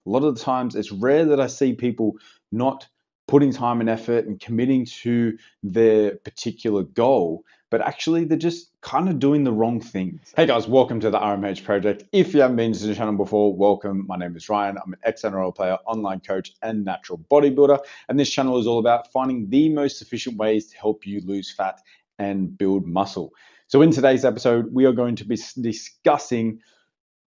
A lot of the times it's rare that I see people not putting time and effort and committing to their particular goal, but actually they're just kind of doing the wrong things. Hey guys, welcome to the RMH Project. If you haven't been to the channel before, welcome. My name is Ryan. I'm an ex-NRL player, online coach, and natural bodybuilder. And this channel is all about finding the most efficient ways to help you lose fat and build muscle. So in today's episode, we are going to be discussing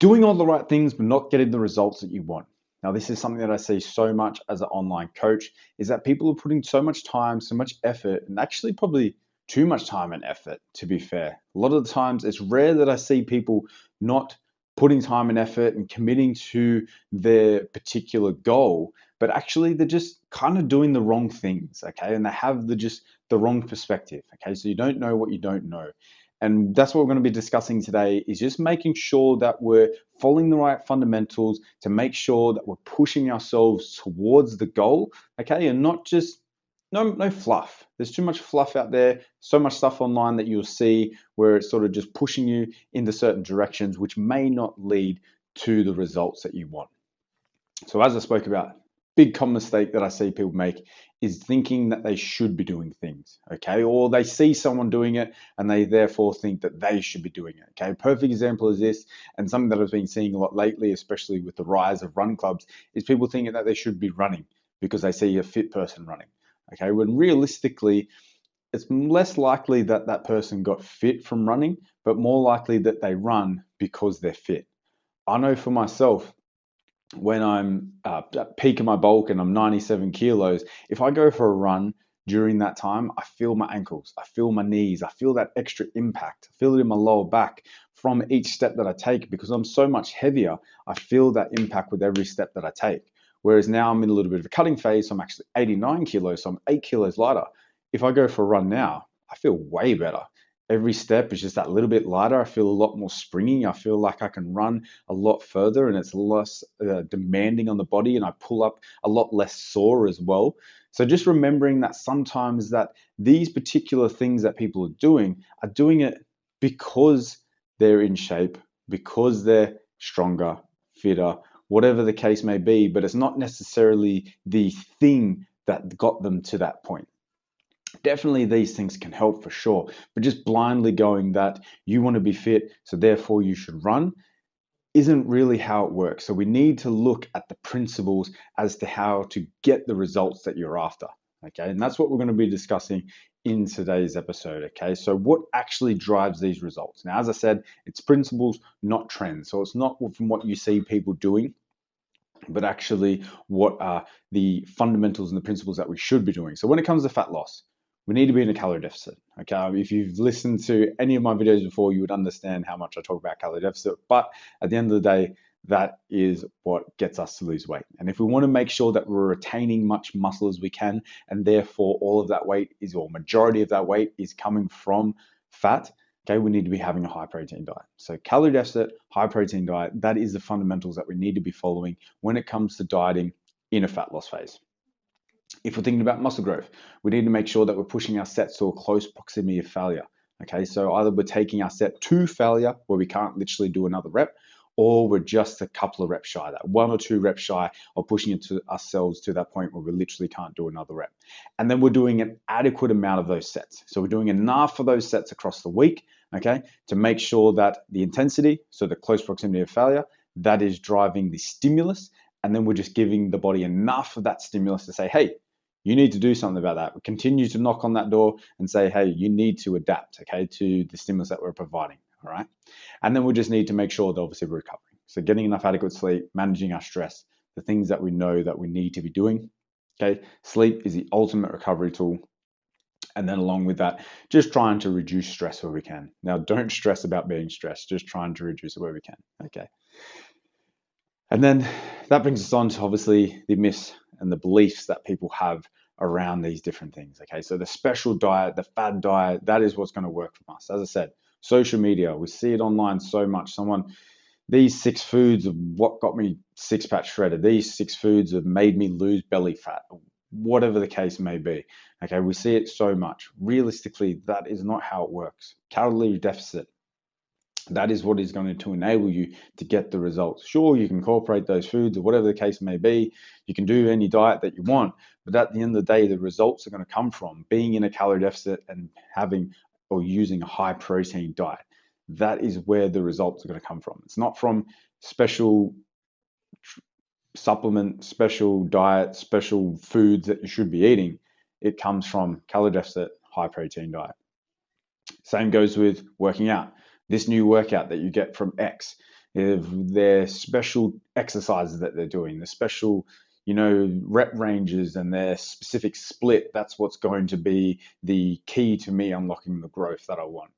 doing all the right things, but not getting the results that you want. Now, this is something that I see so much as an online coach, is that people are putting so much time, so much effort, and actually probably too much time and effort, to be fair. A lot of the times it's rare that I see people not putting time and effort and committing to their particular goal, but actually they're just kind of doing the wrong things, okay? And they have the wrong perspective, okay? So you don't know what you don't know. And that's what we're going to be discussing today, is just making sure that we're following the right fundamentals to make sure that we're pushing ourselves towards the goal, okay? And not just, no fluff. There's too much fluff out there, so much stuff online that you'll see where it's sort of just pushing you into certain directions, which may not lead to the results that you want. So as I spoke about, big common mistake that I see people make is thinking that they should be doing things, okay? Or they see someone doing it and they therefore think that they should be doing it, okay? Perfect example is this, and something that I've been seeing a lot lately, especially with the rise of run clubs, is people thinking that they should be running because they see a fit person running, okay? When realistically, it's less likely that that person got fit from running, but more likely that they run because they're fit. I know for myself, when I'm at peak of my bulk and I'm 97 kilos, if I go for a run during that time, I feel my ankles, I feel my knees, I feel that extra impact, I feel it in my lower back from each step that I take because I'm so much heavier. I feel that impact with every step that I take. Whereas now I'm in a little bit of a cutting phase, so I'm actually 89 kilos, so I'm 8 kilos lighter. If I go for a run now, I feel way better. Every step is just that little bit lighter. I feel a lot more springy. I feel like I can run a lot further and it's less demanding on the body, and I pull up a lot less sore as well. So just remembering that sometimes that these particular things that people are doing it because they're in shape, because they're stronger, fitter, whatever the case may be, but it's not necessarily the thing that got them to that point. Definitely these things can help for sure, but just blindly going that you want to be fit, so therefore you should run, isn't really how it works. So we need to look at the principles as to how to get the results that you're after, okay? And that's what we're going to be discussing in today's episode, okay? So what actually drives these results? Now, as I said, it's principles, not trends. So it's not from what you see people doing, but actually what are the fundamentals and the principles that we should be doing. So when it comes to fat loss, we need to be in a calorie deficit, okay? If you've listened to any of my videos before, you would understand how much I talk about calorie deficit, but at the end of the day, that is what gets us to lose weight. And if we want to make sure that we're retaining much muscle as we can, and therefore all of that weight is, or majority of that weight is coming from fat, okay, we need to be having a high protein diet. So calorie deficit, high protein diet, that is the fundamentals that we need to be following when it comes to dieting in a fat loss phase. If we're thinking about muscle growth, we need to make sure that we're pushing our sets to a close proximity of failure. Okay, so either we're taking our set to failure where we can't literally do another rep, or we're just a couple of reps shy, that 1 or 2 reps shy of pushing into ourselves to that point where we literally can't do another rep. And then we're doing an adequate amount of those sets. So we're doing enough of those sets across the week, okay, to make sure that the intensity, so the close proximity of failure, that is driving the stimulus. And then we're just giving the body enough of that stimulus to say, hey, you need to do something about that. We continue to knock on that door and say, hey, you need to adapt, okay, to the stimulus that we're providing, all right? And then we just need to make sure that obviously we're recovering. So getting enough adequate sleep, managing our stress, the things that we know that we need to be doing, okay? Sleep is the ultimate recovery tool. And then along with that, just trying to reduce stress where we can. Now, don't stress about being stressed, just trying to reduce it where we can, okay? And then that brings us on to obviously the myths and the beliefs that people have around these different things, okay? So the special diet, the fad diet, that is what's going to work for us. As I said, social media, we see it online so much. These 6 foods of what got me six-pack shredded. These 6 foods have made me lose belly fat, whatever the case may be, okay? We see it so much. Realistically, that is not how it works. Calorie deficit That is what is going to enable you to get the results. Sure, you can incorporate those foods or whatever the case may be. You can do any diet that you want, but at the end of the day, the results are going to come from being in a calorie deficit and having or using a high protein diet. That is where the results are going to come from. It's not from special supplement, special diet, special foods that you should be eating. It comes from calorie deficit, high protein diet. Same goes with working out. This new workout that you get from X, if their special exercises that they're doing, the special, rep ranges and their specific split, that's what's going to be the key to me unlocking the growth that I want.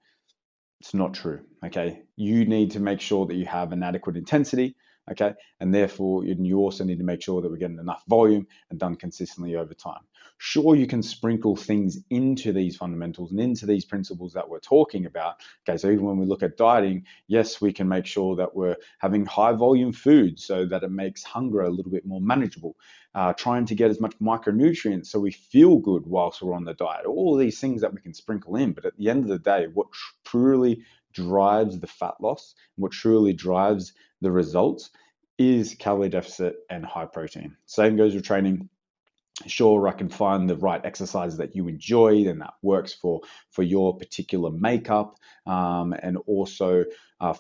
It's not true. Okay. You need to make sure that you have an adequate intensity. Okay. And therefore, you also need to make sure that we're getting enough volume and done consistently over time. Sure, you can sprinkle things into these fundamentals and into these principles that we're talking about. Okay. So even when we look at dieting, yes, we can make sure that we're having high volume food so that it makes hunger a little bit more manageable. Trying to get as much micronutrients so we feel good whilst we're on the diet. All of these things that we can sprinkle in. But at the end of the day, what truly drives the fat loss, what truly drives the results is calorie deficit and high protein. Same goes with training. Sure, I can find the right exercise that you enjoy and that works for your particular makeup, and also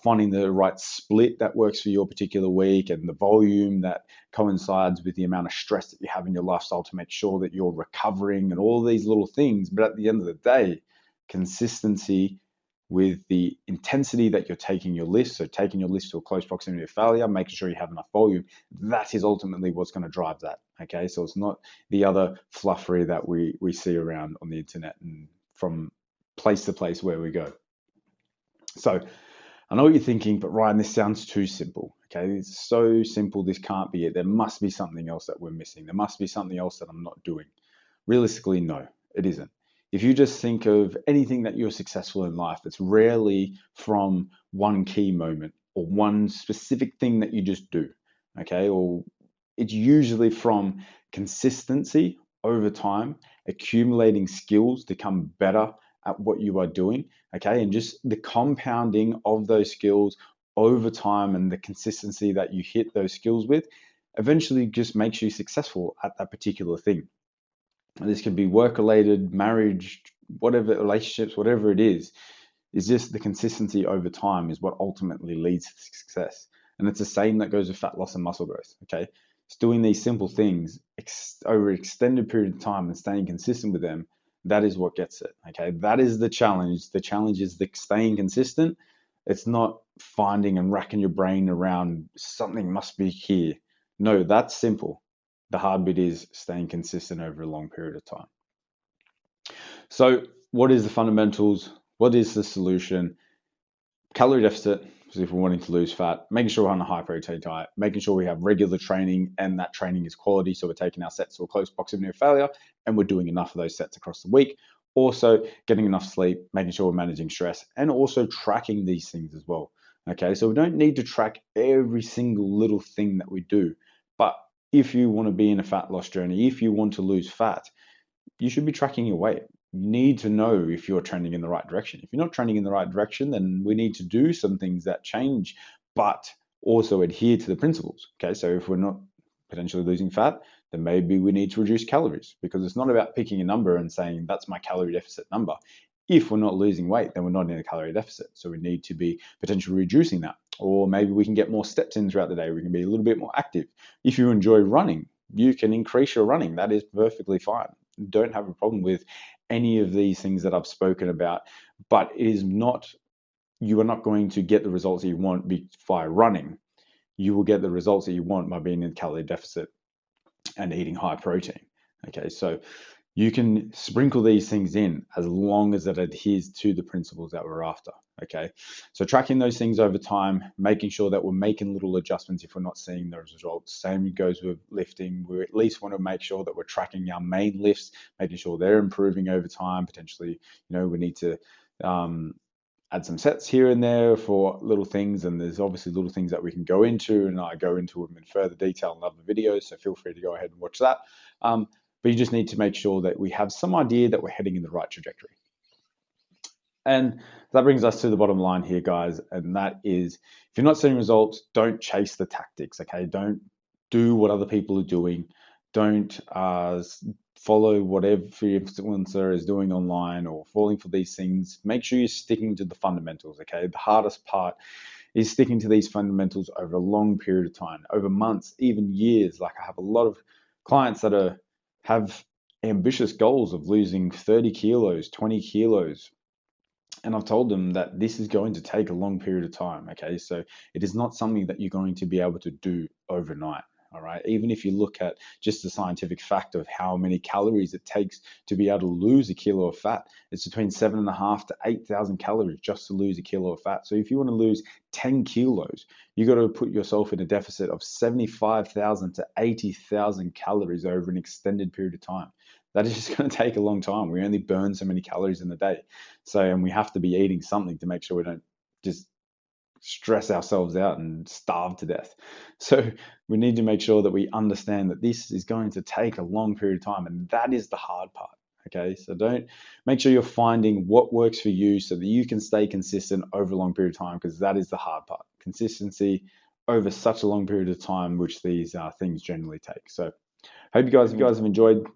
finding the right split that works for your particular week and the volume that coincides with the amount of stress that you have in your lifestyle to make sure that you're recovering and all these little things. But at the end of the day, consistency with the intensity that you're taking your lift, so taking your lift to a close proximity of failure, making sure you have enough volume, that is ultimately what's going to drive that. Okay, so it's not the other fluffery that we see around on the internet and from place to place where we go. So I know what you're thinking, but Ryan, this sounds too simple. Okay, it's so simple, this can't be it. There must be something else that we're missing. There must be something else that I'm not doing. Realistically, no, it isn't. If you just think of anything that you're successful in life, it's rarely from one key moment or one specific thing that you just do, okay? Or it's usually from consistency over time, accumulating skills to become better at what you are doing, okay? And just the compounding of those skills over time and the consistency that you hit those skills with eventually just makes you successful at that particular thing. This can be work-related, marriage, whatever, relationships, whatever it is just the consistency over time is what ultimately leads to success. And it's the same that goes with fat loss and muscle growth, okay? It's doing these simple things over an extended period of time and staying consistent with them. That is what gets it, okay? That is the challenge. The challenge is the staying consistent. It's not finding and racking your brain around something must be here. No, that's simple. The hard bit is staying consistent over a long period of time. So what is the fundamentals? What is the solution? Calorie deficit, because if we're wanting to lose fat, making sure we're on a high protein diet, making sure we have regular training and that training is quality. So we're taking our sets to a close proximity of failure and we're doing enough of those sets across the week. Also getting enough sleep, making sure we're managing stress and also tracking these things as well. Okay, so we don't need to track every single little thing that we do, but if you want to be in a fat loss journey, if you want to lose fat, you should be tracking your weight. You need to know if you're trending in the right direction. If you're not trending in the right direction, then we need to do some things that change, but also adhere to the principles. Okay, so if we're not potentially losing fat, then maybe we need to reduce calories because it's not about picking a number and saying that's my calorie deficit number. If we're not losing weight, then we're not in a calorie deficit. So we need to be potentially reducing that. Or maybe we can get more steps in throughout the day. We can be a little bit more active. If you enjoy running, you can increase your running. That is perfectly fine. Don't have a problem with any of these things that I've spoken about, but it is not, you are not going to get the results that you want by running. You will get the results that you want by being in calorie deficit and eating high protein. Okay, so you can sprinkle these things in as long as it adheres to the principles that we're after. Okay, so tracking those things over time, making sure that we're making little adjustments if we're not seeing those results. Same goes with lifting. We at least want to make sure that we're tracking our main lifts, making sure they're improving over time. Potentially, we need to add some sets here and there for little things, and there's obviously little things that we can go into, and I go into them in further detail in other videos, so feel free to go ahead and watch that. But you just need to make sure that we have some idea that we're heading in the right trajectory. And that brings us to the bottom line here, guys. And that is, if you're not seeing results, don't chase the tactics, okay? Don't do what other people are doing. Don't follow whatever influencer is doing online or falling for these things. Make sure you're sticking to the fundamentals, okay? The hardest part is sticking to these fundamentals over a long period of time, over months, even years. Like, I have a lot of clients that have ambitious goals of losing 30 kilos, 20 kilos. And I've told them that this is going to take a long period of time. Okay. So it is not something that you're going to be able to do overnight. All right. Even if you look at just the scientific fact of how many calories it takes to be able to lose a kilo of fat, it's between 7,500 to 8,000 calories just to lose a kilo of fat. So if you want to lose 10 kilos, you got to put yourself in a deficit of 75,000 to 80,000 calories over an extended period of time. That is just going to take a long time. We only burn so many calories in a day. So, and we have to be eating something to make sure we don't just stress ourselves out and starve to death. So we need to make sure that we understand that this is going to take a long period of time, and that is the hard part. Okay, so make sure you're finding what works for you so that you can stay consistent over a long period of time, because that is the hard part. Consistency over such a long period of time, which these things generally take. So hope you guys have enjoyed.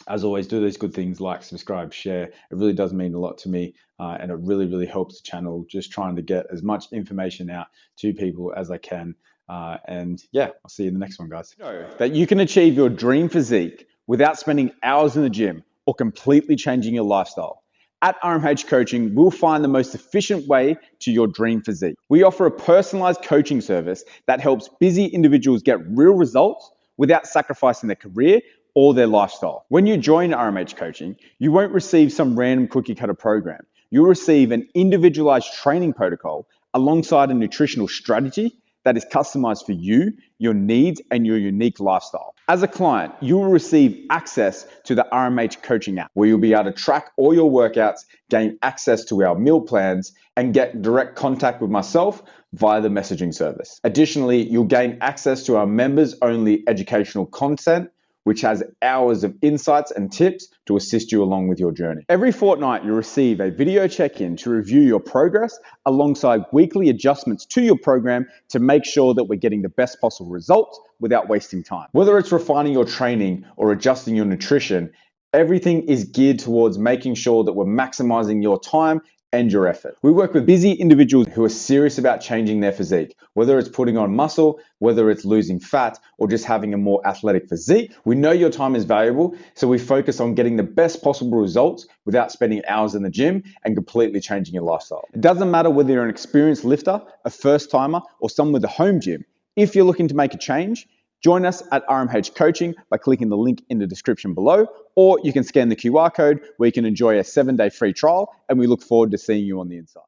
As always, do these good things, like, subscribe, share. It really does mean a lot to me, and it really, really helps the channel, just trying to get as much information out to people as I can. And yeah, I'll see you in the next one, guys. Know that you can achieve your dream physique without spending hours in the gym or completely changing your lifestyle. At RMH Coaching, we'll find the most efficient way to your dream physique. We offer a personalized coaching service that helps busy individuals get real results without sacrificing their career or their lifestyle. When you join RMH Coaching, you won't receive some random cookie cutter program. You'll receive an individualized training protocol alongside a nutritional strategy that is customized for you, your needs, and your unique lifestyle. As a client, you will receive access to the RMH Coaching app, where you'll be able to track all your workouts, gain access to our meal plans, and get direct contact with myself via the messaging service. Additionally, you'll gain access to our members-only educational content, which has hours of insights and tips to assist you along with your journey. Every fortnight, you'll receive a video check-in to review your progress alongside weekly adjustments to your program to make sure that we're getting the best possible results without wasting time. Whether it's refining your training or adjusting your nutrition, everything is geared towards making sure that we're maximizing your time and your effort. We work with busy individuals who are serious about changing their physique, whether it's putting on muscle, whether it's losing fat, or just having a more athletic physique. We know your time is valuable, so we focus on getting the best possible results without spending hours in the gym and completely changing your lifestyle. It doesn't matter whether you're an experienced lifter, a first timer, or someone with a home gym. If you're looking to make a change, join us at RMH Coaching by clicking the link in the description below, or you can scan the QR code where you can enjoy a 7-day free trial, and we look forward to seeing you on the inside.